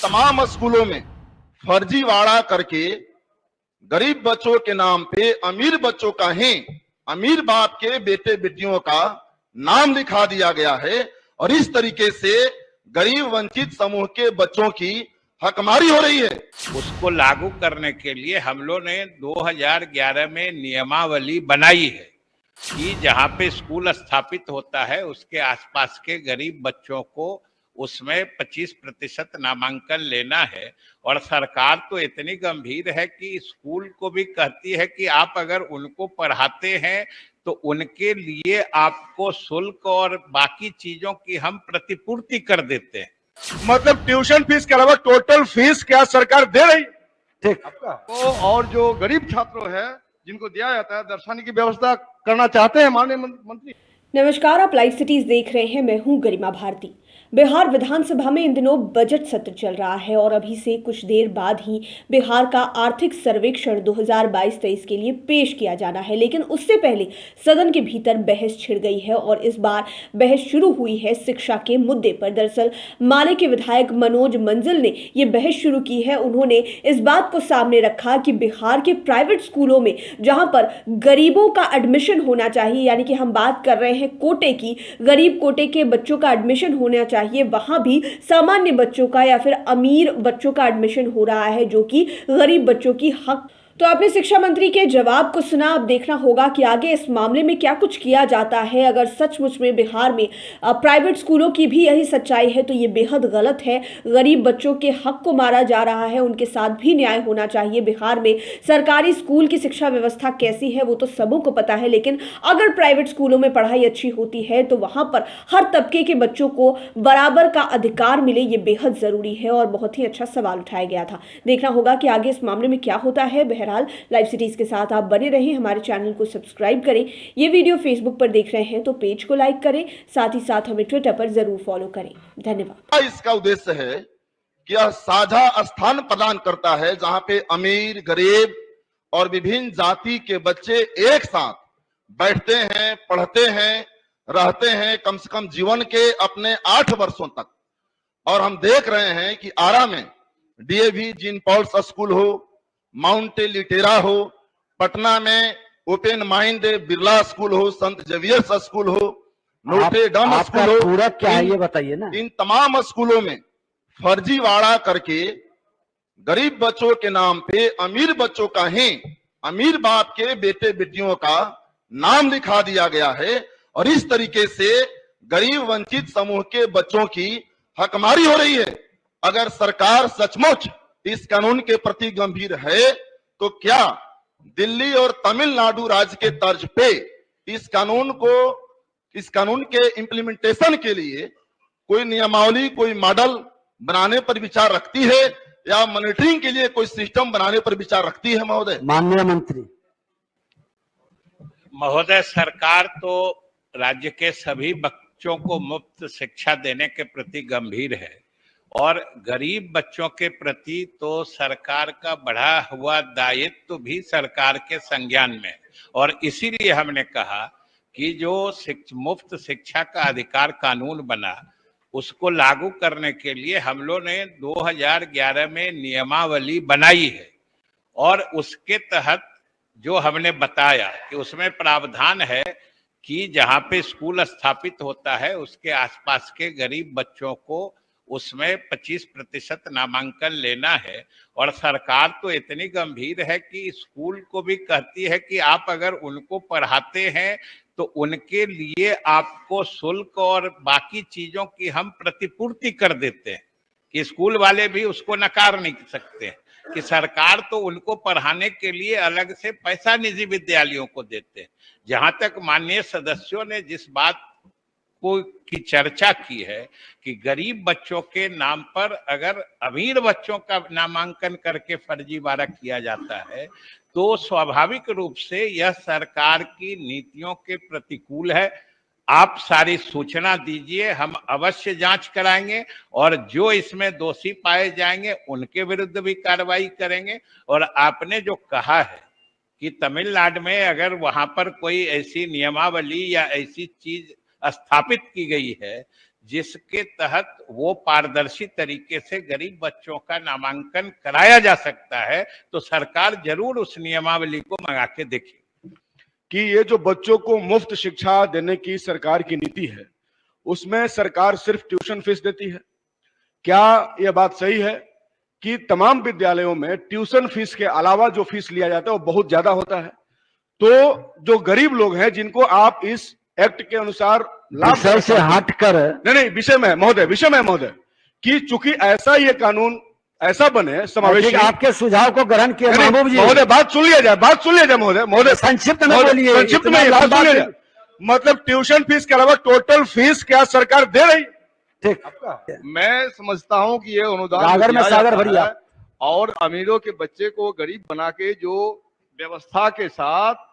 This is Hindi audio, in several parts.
तमाम स्कूलों में फर्जीवाड़ा करके गरीब बच्चों के नाम पे अमीर बच्चों का ही, अमीर बाप के बेटे बेटियों का नाम लिखा दिया गया है और इस तरीके से गरीब वंचित समूह के बच्चों की हकमारी हो रही है। उसको लागू करने के लिए हम लोग ने 2011 में नियमावली बनाई है कि जहां पे स्कूल स्थापित होता है उसके आसपास के गरीब बच्चों को उसमें 25% नामांकन लेना है। और सरकार तो इतनी गंभीर है कि स्कूल को भी कहती है कि आप अगर उनको पढ़ाते हैं तो उनके लिए आपको शुल्क और बाकी चीजों की हम प्रतिपूर्ति कर देते हैं। मतलब ट्यूशन फीस के अलावा टोटल फीस क्या सरकार दे रही? ठीक आपका तो और जो गरीब छात्रों है जिनको दिया जाता है दर्शाने की व्यवस्था करना चाहते हैं माननीय मंत्री। नमस्कार, आप लाइव सिटीज देख रहे हैं। मैं हूं गरिमा भारती। बिहार विधानसभा में इन दिनों बजट सत्र चल रहा है और अभी से कुछ देर बाद ही बिहार का आर्थिक सर्वेक्षण 2022-23 के लिए पेश किया जाना है। लेकिन उससे पहले सदन के भीतर बहस छिड़ गई है और इस बार बहस शुरू हुई है शिक्षा के मुद्दे पर। दरअसल माले के विधायक मनोज मंजिल ने ये बहस शुरू की है। उन्होंने इस बात को सामने रखा कि बिहार के प्राइवेट स्कूलों में जहां पर गरीबों का एडमिशन होना चाहिए, यानी कि हम बात कर रहे हैं कोटे की, गरीब कोटे के बच्चों का एडमिशन होना चाहिए, वहां भी सामान्य बच्चों का या फिर अमीर बच्चों का एडमिशन हो रहा है जो कि गरीब बच्चों की हक। तो आपने शिक्षा मंत्री के जवाब को सुना। अब देखना होगा कि आगे इस मामले में क्या कुछ किया जाता है। अगर सचमुच में बिहार में प्राइवेट स्कूलों की भी यही सच्चाई है तो ये बेहद गलत है। गरीब बच्चों के हक को मारा जा रहा है, उनके साथ भी न्याय होना चाहिए। बिहार में सरकारी स्कूल की शिक्षा व्यवस्था कैसी है वो तो सबों को पता है, लेकिन अगर प्राइवेट स्कूलों में पढ़ाई अच्छी होती है तो वहां पर हर तबके के बच्चों को बराबर का अधिकार मिले, ये बेहद जरूरी है और बहुत ही अच्छा सवाल उठाया गया था। देखना होगा कि आगे इस मामले में क्या होता है। लाइव सिटीज के साथ आप बने रहें, हमारे चैनल को सब्सक्राइब करें। ये वीडियो फेसबुक पर देख रहे हैं तो पेज को लाइक करें, साथ ही साथ हमें ट्विटर पर जरूर फॉलो करें। धन्यवाद। इसका उद्देश्य है कि यह साझा स्थान प्रदान करता है जहां पे अमीर, गरीब और विभिन्न जाति के बच्चे एक साथ बैठते हैं, पढ़ते हैं, रहते हैं, कम से कम जीवन के अपने 8 वर्षों तक। और हम देख रहे हैं कि आरा में डीएवी जीन पॉल्स स्कूल हो, माउंट लिटेरा हो, पटना में ओपन माइंड बिरला स्कूल हो, संत जेवियर्स स्कूल हो, नोटे डम स्कूल हो, पूरा क्या है ये बताइए ना। इन तमाम स्कूलों में फर्जीवाड़ा करके गरीब बच्चों के नाम पे अमीर बच्चों का ही, अमीर बाप के बेटे बेटियों का नाम लिखा दिया गया है और इस तरीके से गरीब वंचित समूह के बच्चों की हकमारी हो रही है। अगर सरकार सचमुच इस कानून के प्रति गंभीर है तो क्या दिल्ली और तमिलनाडु राज्य के तर्ज पे इस कानून के इम्प्लीमेंटेशन के लिए कोई नियमावली, कोई मॉडल बनाने पर विचार रखती है या मॉनिटरिंग के लिए कोई सिस्टम बनाने पर विचार रखती है? माननीय मंत्री महोदय, सरकार तो राज्य के सभी बच्चों को मुफ्त शिक्षा देने के प्रति गंभीर है और गरीब बच्चों के प्रति तो सरकार का बढ़ा हुआ दायित्व भी सरकार के संज्ञान में है। और इसीलिए हमने कहा कि जो मुफ्त शिक्षा का अधिकार कानून बना उसको लागू करने के लिए हम लोग ने 2011 में नियमावली बनाई है और उसके तहत जो हमने बताया कि उसमें प्रावधान है कि जहां पे स्कूल स्थापित होता है उसके आसपास के गरीब बच्चों को उसमें 25% नामांकन लेना है। और सरकार तो इतनी गंभीर है कि स्कूल को भी कहती है कि आप अगर उनको पढ़ाते हैं तो उनके लिए आपको शुल्क और बाकी चीजों की हम प्रतिपूर्ति कर देते हैं कि स्कूल वाले भी उसको नकार नहीं सकते कि सरकार तो उनको पढ़ाने के लिए अलग से पैसा निजी विद्यालयों को देते हैं। जहां तक माननीय सदस्यों ने जिस बात की चर्चा की है कि गरीब बच्चों के नाम पर अगर अमीर बच्चों का नामांकन करके फर्जीवाड़ा किया जाता है तो स्वाभाविक रूप से यह सरकार की नीतियों के प्रतिकूल है। आप सारी सूचना दीजिए, हम अवश्य जांच कराएंगे और जो इसमें दोषी पाए जाएंगे उनके विरुद्ध भी कार्रवाई करेंगे। और आपने जो कहा है कि तमिलनाडु में अगर वहां पर कोई ऐसी नियमावली या ऐसी चीज स्थापित की गई है जिसके तहत वो पारदर्शी तरीके से गरीब बच्चों का नामांकन कराया जा सकता है, तो सरकार जरूर उस नियमावली को मंगा के देखे कि ये जो बच्चों को मुफ्त शिक्षा देने की सरकार की नीति है, उसमें सरकार सिर्फ ट्यूशन फीस देती है। क्या यह बात सही है कि तमाम विद्यालयों में ट्यूशन फीस के अलावा जो फीस लिया जाता है वो बहुत ज्यादा होता है? तो जो गरीब लोग हैं जिनको आप इस एक्ट के अनुसार लाभ विषय से हटकर नहीं विषय में महोदय कि चूंकि ऐसा ये कानून ऐसा बने समावेशी, आपके सुझाव को ग्रहण किया महबूब जी। महोदय बात सुन लिया जाए महोदय संक्षिप्त में बोलिए, संक्षिप्त में बात सुन लिया जाए। मतलब ट्यूशन फीस के अलावा टोटल फीस क्या सरकार दे रही? ठीक, मैं समझता हूं कि ये अनुदान सागर में सागर भरिया और अमीरों के बच्चे को गरीब बना के जो व्यवस्था के साथ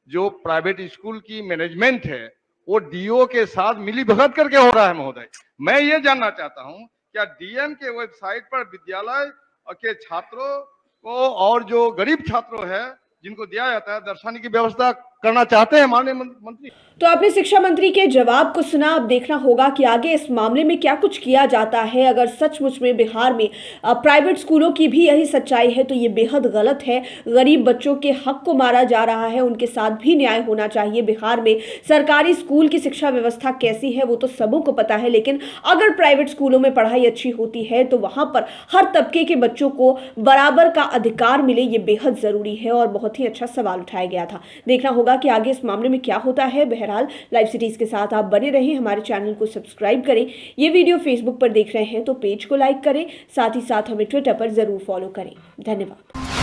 जो प्राइवेट स्कूल की मैनेजमेंट है वो डीओ के साथ मिली भगत करके हो रहा है। महोदय, मैं ये जानना चाहता हूं, क्या डीएम के वेबसाइट पर विद्यालय के छात्रों को और जो गरीब छात्रों है जिनको दिया जाता है दर्शाने की व्यवस्था करना चाहते हैं माननीय मंत्री? तो आपने शिक्षा मंत्री के जवाब को सुना। अब देखना होगा कि आगे इस मामले में क्या कुछ किया जाता है। अगर सचमुच में बिहार में प्राइवेट स्कूलों की भी यही सच्चाई है तो ये बेहद गलत है। गरीब बच्चों के हक को मारा जा रहा है, उनके साथ भी न्याय होना चाहिए। बिहार में सरकारी स्कूल की शिक्षा व्यवस्था कैसी है वो तो सबों को पता है, लेकिन अगर प्राइवेट स्कूलों में पढ़ाई अच्छी होती है तो वहां पर हर तबके के बच्चों को बराबर का अधिकार मिले, ये बेहद जरूरी है और बहुत ही अच्छा सवाल उठाया गया था। देखना होगा कि आगे इस मामले में क्या होता है। बहरहाल लाइव सिटीज के साथ आप बने रहें, हमारे चैनल को सब्सक्राइब करें। ये वीडियो फेसबुक पर देख रहे हैं तो पेज को लाइक करें, साथ ही साथ हमें ट्विटर पर जरूर फॉलो करें। धन्यवाद।